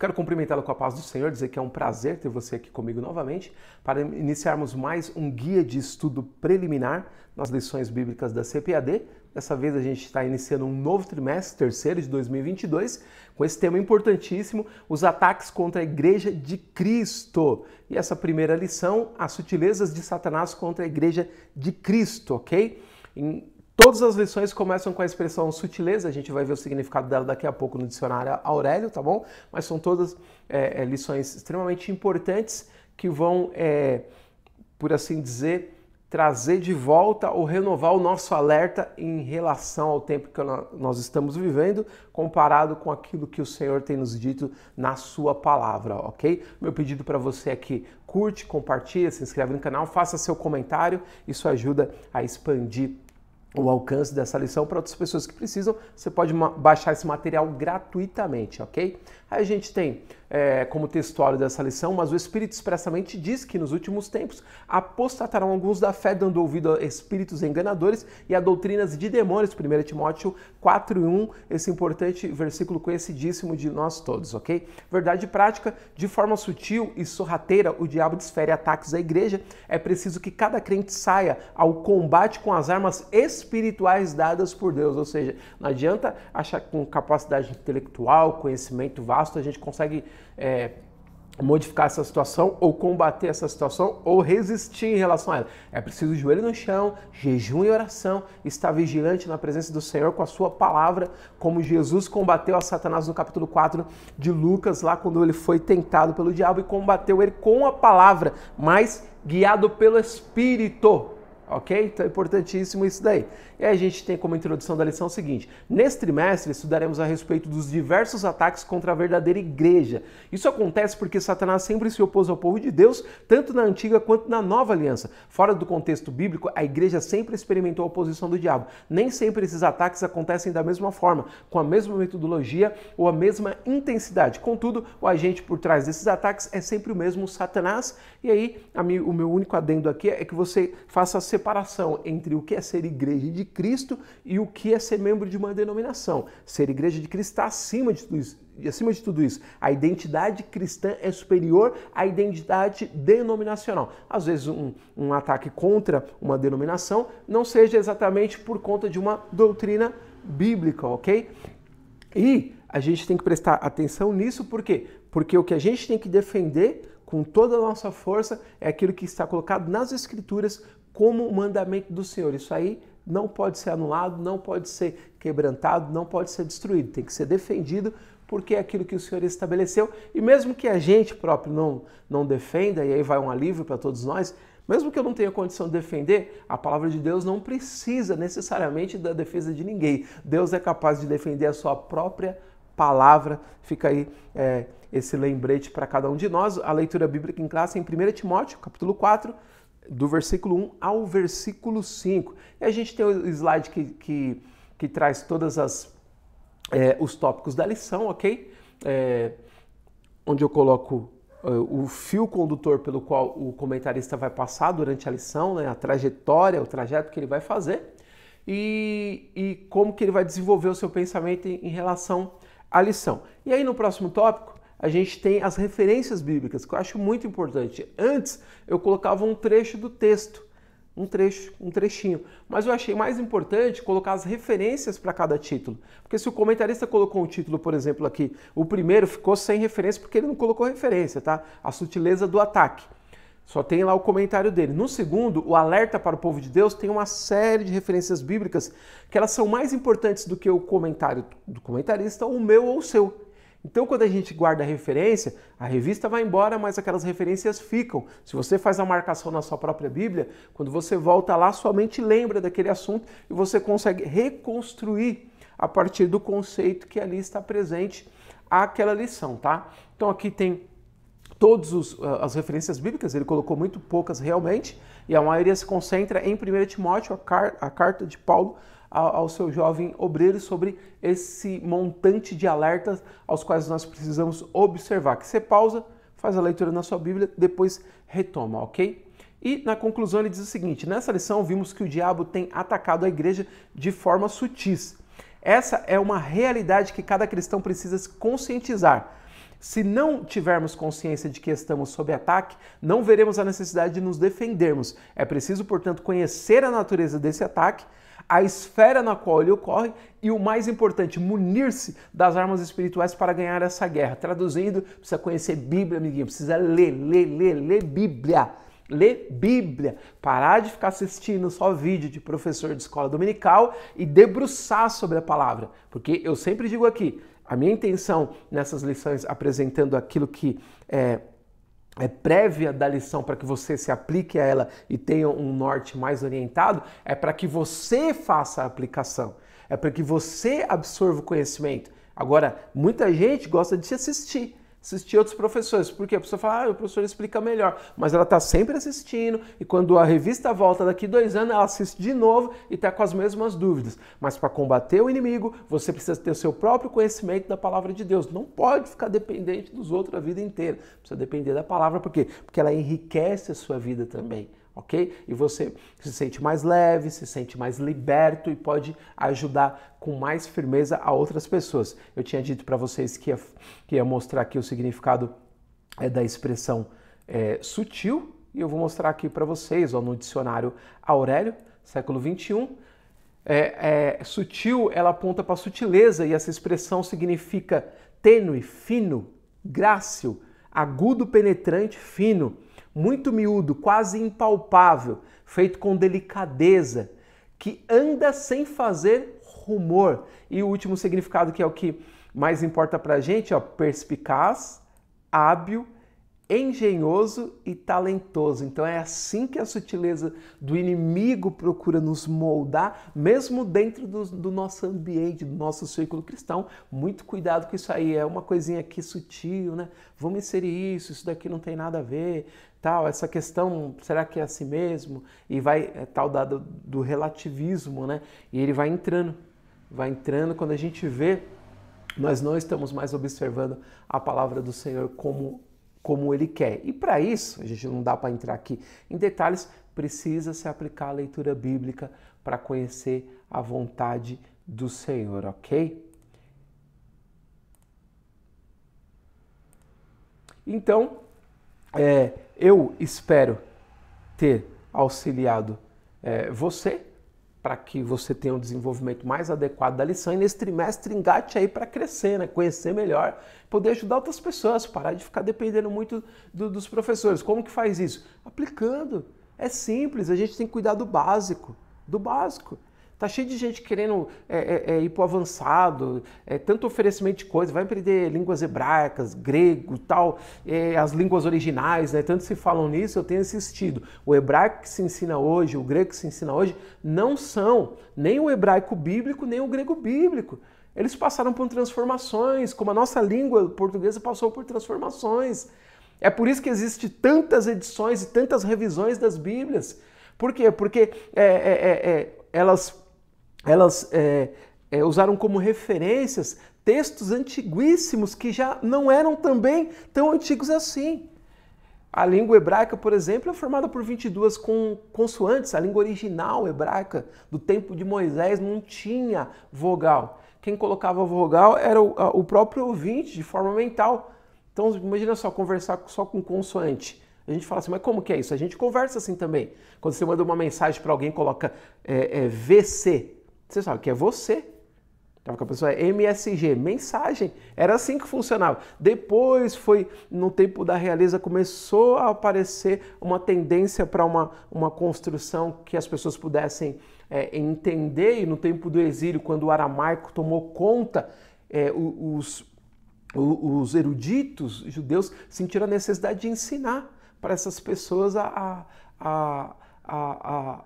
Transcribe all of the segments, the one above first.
Quero cumprimentá-lo com a paz do Senhor, dizer que é um prazer ter você aqui comigo novamente para iniciarmos mais um guia de estudo preliminar nas lições bíblicas da CPAD. Dessa vez a gente está iniciando um novo trimestre, terceiro de 2022, com esse tema importantíssimo, os ataques contra a Igreja de Cristo. E essa primeira lição, as sutilezas de Satanás contra a Igreja de Cristo, ok? Todas as lições começam com a expressão sutileza, a gente vai ver o significado dela daqui a pouco no dicionário Aurélio, tá bom? Mas são todas lições extremamente importantes que vão, por assim dizer, trazer de volta ou renovar o nosso alerta em relação ao tempo que nós estamos vivendo, comparado com aquilo que o Senhor tem nos dito na sua palavra, ok? Meu pedido para você é que curte, compartilhe, se inscreve no canal, faça seu comentário, isso ajuda a expandir o alcance dessa lição para outras pessoas que precisam. Você pode baixar esse material gratuitamente, ok? Aí a gente tem como textuário dessa lição, mas o Espírito expressamente diz que nos últimos tempos apostatarão alguns da fé, dando ouvido a espíritos enganadores e a doutrinas de demônios, 1 Timóteo 4:1, esse importante versículo conhecidíssimo de nós todos, ok? Verdade prática, de forma sutil e sorrateira, o diabo desfere ataques à igreja. É preciso que cada crente saia ao combate com as armas espirituais dadas por Deus, ou seja, não adianta achar que com capacidade intelectual, conhecimento vasto, a gente consegue modificar essa situação ou combater essa situação ou resistir em relação a ela. É preciso joelho no chão, jejum e oração, estar vigilante na presença do Senhor com a sua palavra, como Jesus combateu a Satanás no capítulo 4 de Lucas, lá quando ele foi tentado pelo diabo e combateu ele com a palavra, mas guiado pelo Espírito. Ok? Então é importantíssimo isso daí. E aí a gente tem como introdução da lição o seguinte: nesse trimestre estudaremos a respeito dos diversos ataques contra a verdadeira igreja. Isso acontece porque Satanás sempre se opôs ao povo de Deus, tanto na antiga quanto na nova aliança. Fora do contexto bíblico, a igreja sempre experimentou a oposição do diabo. Nem sempre esses ataques acontecem da mesma forma, com a mesma metodologia ou a mesma intensidade. Contudo, o agente por trás desses ataques é sempre o mesmo, Satanás. E aí, o meu único adendo aqui é que você faça a separação entre o que é ser igreja de Cristo e o que é ser membro de uma denominação. Ser igreja de Cristo está acima de tudo isso. E acima de tudo isso, a identidade cristã é superior à identidade denominacional. Às vezes um ataque contra uma denominação não seja exatamente por conta de uma doutrina bíblica, ok? E a gente tem que prestar atenção nisso, por quê? Porque o que a gente tem que defender com toda a nossa força é aquilo que está colocado nas Escrituras como mandamento do Senhor. Isso aí não pode ser anulado, não pode ser quebrantado, não pode ser destruído. Tem que ser defendido porque é aquilo que o Senhor estabeleceu. E mesmo que a gente próprio não defenda, e aí vai um alívio para todos nós, mesmo que eu não tenha condição de defender, a palavra de Deus não precisa necessariamente da defesa de ninguém. Deus é capaz de defender a sua própria palavra. Fica aí esse lembrete para cada um de nós. A leitura bíblica em classe é em 1 Timóteo, capítulo 4, do versículo 1 ao versículo 5. E a gente tem o slide que traz todas os tópicos da lição, ok? Onde eu coloco o fio condutor pelo qual o comentarista vai passar durante a lição, né? A trajetória, o trajeto que ele vai fazer e como que ele vai desenvolver o seu pensamento em relação à lição. E aí no próximo tópico, a gente tem as referências bíblicas, que eu acho muito importante. Antes, eu colocava um trecho do texto, um trechinho. Mas eu achei mais importante colocar as referências para cada título. Porque se o comentarista colocou um título, por exemplo, aqui, o primeiro ficou sem referência porque ele não colocou referência, tá? A sutileza do ataque. Só tem lá o comentário dele. No segundo, o alerta para o povo de Deus, tem uma série de referências bíblicas que elas são mais importantes do que o comentário do comentarista, ou o meu ou o seu. Então, quando a gente guarda a referência, a revista vai embora, mas aquelas referências ficam. Se você faz a marcação na sua própria Bíblia, quando você volta lá, sua mente lembra daquele assunto e você consegue reconstruir a partir do conceito que ali está presente àquela lição, tá? Então, aqui tem todas as referências bíblicas, ele colocou muito poucas realmente, e a maioria se concentra em 1 Timóteo, a carta de Paulo ao seu jovem obreiro sobre esse montante de alertas aos quais nós precisamos observar. Que você pausa, faz a leitura na sua Bíblia, depois retoma, ok? E na conclusão ele diz o seguinte: nessa lição vimos que o diabo tem atacado a igreja de forma sutis. Essa é uma realidade que cada cristão precisa se conscientizar. Se não tivermos consciência de que estamos sob ataque, não veremos a necessidade de nos defendermos. É preciso, portanto, conhecer a natureza desse ataque, a esfera na qual ele ocorre e, o mais importante, munir-se das armas espirituais para ganhar essa guerra. Traduzindo, precisa conhecer Bíblia, amiguinho, precisa ler Bíblia. Ler Bíblia, parar de ficar assistindo só vídeo de professor de escola dominical e debruçar sobre a palavra. Porque eu sempre digo aqui, a minha intenção nessas lições, apresentando aquilo que é prévia da lição para que você se aplique a ela e tenha um norte mais orientado, é para que você faça a aplicação, é para que você absorva o conhecimento. Agora, muita gente gosta de se assistir outros professores. Por quê? A pessoa fala, o professor explica melhor. Mas ela está sempre assistindo e quando a revista volta daqui 2 anos, ela assiste de novo e está com as mesmas dúvidas. Mas para combater o inimigo, você precisa ter o seu próprio conhecimento da palavra de Deus. Não pode ficar dependente dos outros a vida inteira. Precisa depender da palavra. Por quê? Porque ela enriquece a sua vida também. Ok? E você se sente mais leve, se sente mais liberto e pode ajudar com mais firmeza a outras pessoas. Eu tinha dito para vocês que ia mostrar aqui o significado da expressão sutil, e eu vou mostrar aqui para vocês no dicionário Aurélio, século 21. Sutil, ela aponta para sutileza, e essa expressão significa tênue, fino, grácil, agudo, penetrante, fino, muito miúdo, quase impalpável, feito com delicadeza, que anda sem fazer rumor. E o último significado, que é o que mais importa pra gente, perspicaz, hábil, engenhoso e talentoso. Então é assim que a sutileza do inimigo procura nos moldar, mesmo dentro do nosso ambiente, do nosso círculo cristão. Muito cuidado com isso aí, é uma coisinha aqui sutil, né? Vamos inserir isso daqui não tem nada a ver, tal, essa questão, será que é assim mesmo? E vai, tal do relativismo, né? E ele vai entrando, quando a gente vê, nós não estamos mais observando a palavra do Senhor como Ele quer. E para isso, a gente não dá para entrar aqui em detalhes, precisa se aplicar a leitura bíblica para conhecer a vontade do Senhor, ok? Então, eu espero ter auxiliado você para que você tenha um desenvolvimento mais adequado da lição e nesse trimestre engate aí para crescer, né? Conhecer melhor, poder ajudar outras pessoas, parar de ficar dependendo muito dos professores. Como que faz isso? Aplicando. É simples, a gente tem que cuidar do básico, Tá cheio de gente querendo ir pro avançado, tanto oferecimento de coisa, vai aprender línguas hebraicas, grego e tal, as línguas originais, né? Tanto se falam nisso, eu tenho insistido. O hebraico que se ensina hoje, o grego que se ensina hoje, não são nem o hebraico bíblico, nem o grego bíblico. Eles passaram por transformações, como a nossa língua portuguesa passou por transformações. É por isso que existem tantas edições e tantas revisões das Bíblias. Por quê? Porque elas usaram como referências textos antiguíssimos que já não eram também tão antigos assim. A língua hebraica, por exemplo, é formada por 22 consoantes. A língua original hebraica do tempo de Moisés não tinha vogal. Quem colocava vogal era o próprio ouvinte, de forma mental. Então, imagina só, conversar só com consoante. A gente fala assim, mas como que é isso? A gente conversa assim também. Quando você manda uma mensagem para alguém, coloca VC. Você sabe que é você. Então a pessoa é MSG, mensagem. Era assim que funcionava. Depois foi, no tempo da realeza, começou a aparecer uma tendência para uma construção que as pessoas pudessem entender. E no tempo do exílio, quando o aramaico tomou conta, os eruditos judeus sentiram a necessidade de ensinar para essas pessoas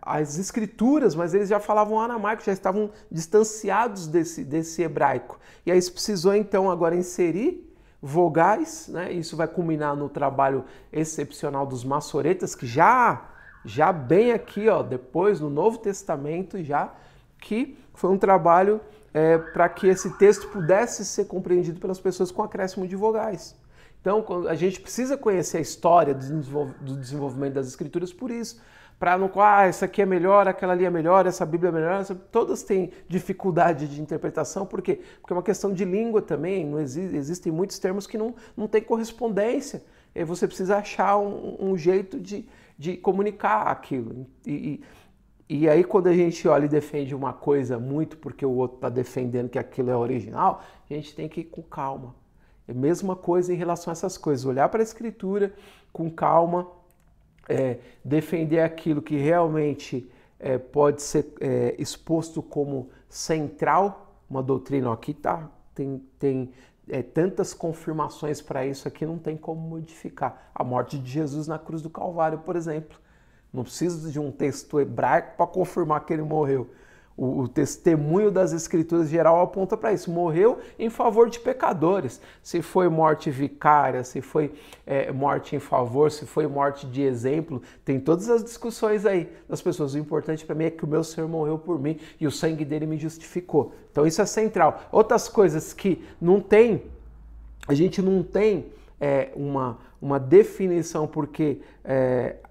as escrituras, mas eles já falavam aramaico, já estavam distanciados desse hebraico. E aí se precisou então agora inserir vogais, né? Isso vai culminar no trabalho excepcional dos maçoretas, que já bem aqui, depois no Novo Testamento, que foi um trabalho para que esse texto pudesse ser compreendido pelas pessoas com acréscimo de vogais. Então, a gente precisa conhecer a história do desenvolvimento das Escrituras por isso, para não, essa aqui é melhor, aquela ali é melhor, essa Bíblia é melhor, todas têm dificuldade de interpretação, por quê? Porque é uma questão de língua também, não existem muitos termos que não têm correspondência, e você precisa achar um jeito de comunicar aquilo. E aí quando a gente olha e defende uma coisa muito porque o outro está defendendo que aquilo é original, a gente tem que ir com calma. É a mesma coisa em relação a essas coisas, olhar para a Escritura com calma, defender aquilo que realmente pode ser exposto como central, uma doutrina. Aqui tem tantas confirmações para isso aqui, não tem como modificar. A morte de Jesus na cruz do Calvário, por exemplo. Não precisa de um texto hebraico para confirmar que ele morreu. O testemunho das Escrituras geral aponta para isso. Morreu em favor de pecadores. Se foi morte vicária, se foi morte em favor, se foi morte de exemplo, tem todas as discussões aí das pessoas. O importante para mim é que o meu Senhor morreu por mim e o sangue dele me justificou. Então isso é central. Outras coisas que não tem, a gente não tem uma definição porque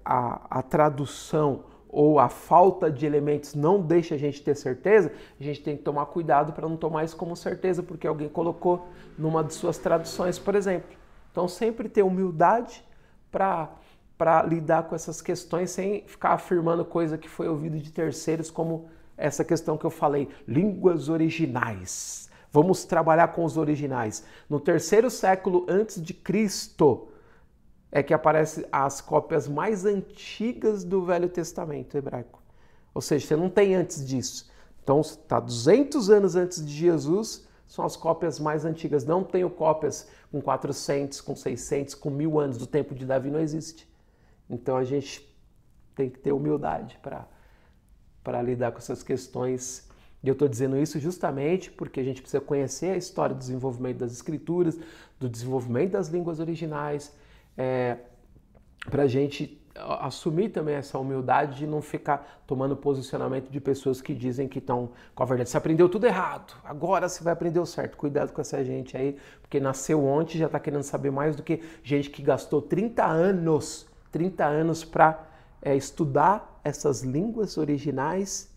a tradução ou a falta de elementos não deixa a gente ter certeza, a gente tem que tomar cuidado para não tomar isso como certeza, porque alguém colocou numa de suas traduções, por exemplo. Então sempre ter humildade para lidar com essas questões sem ficar afirmando coisa que foi ouvido de terceiros, como essa questão que eu falei, línguas originais. Vamos trabalhar com os originais. No 3º século antes de Cristo é que aparecem as cópias mais antigas do Velho Testamento hebraico. Ou seja, você não tem antes disso. Então, está 200 anos antes de Jesus, são as cópias mais antigas. Não tenho cópias com 400, com 600, com 1000 anos. Do tempo de Davi não existe. Então, a gente tem que ter humildade para lidar com essas questões. E eu estou dizendo isso justamente porque a gente precisa conhecer a história do desenvolvimento das Escrituras, do desenvolvimento das línguas originais, para a gente assumir também essa humildade de não ficar tomando posicionamento de pessoas que dizem que estão com a verdade. Você aprendeu tudo errado, agora você vai aprender o certo. Cuidado com essa gente aí, porque nasceu ontem e já está querendo saber mais do que gente que gastou 30 anos para estudar essas línguas originais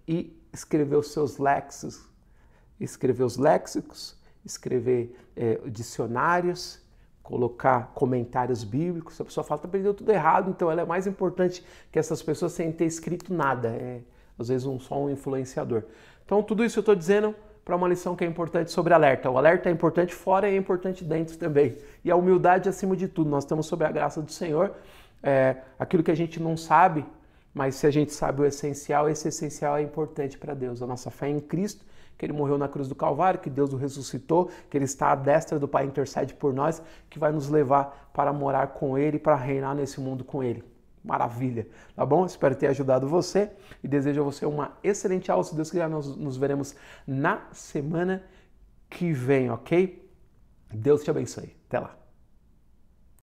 e escrever os seus léxicos, escrever dicionários, colocar comentários bíblicos. A pessoa fala que aprendeu tudo errado, então ela é mais importante que essas pessoas sem ter escrito nada. Às vezes só um influenciador. Então tudo isso eu estou dizendo para uma lição que é importante sobre alerta. O alerta é importante fora e é importante dentro também. E a humildade acima de tudo. Nós estamos sob a graça do Senhor. Aquilo que a gente não sabe, mas se a gente sabe o essencial, esse essencial é importante para Deus. A nossa fé em Cristo, que Ele morreu na cruz do Calvário, que Deus o ressuscitou, que Ele está à destra do Pai, intercede por nós, que vai nos levar para morar com Ele, para reinar nesse mundo com Ele. Maravilha, tá bom? Espero ter ajudado você e desejo a você uma excelente aula. Se Deus quiser, nós nos veremos na semana que vem, ok? Deus te abençoe. Até lá.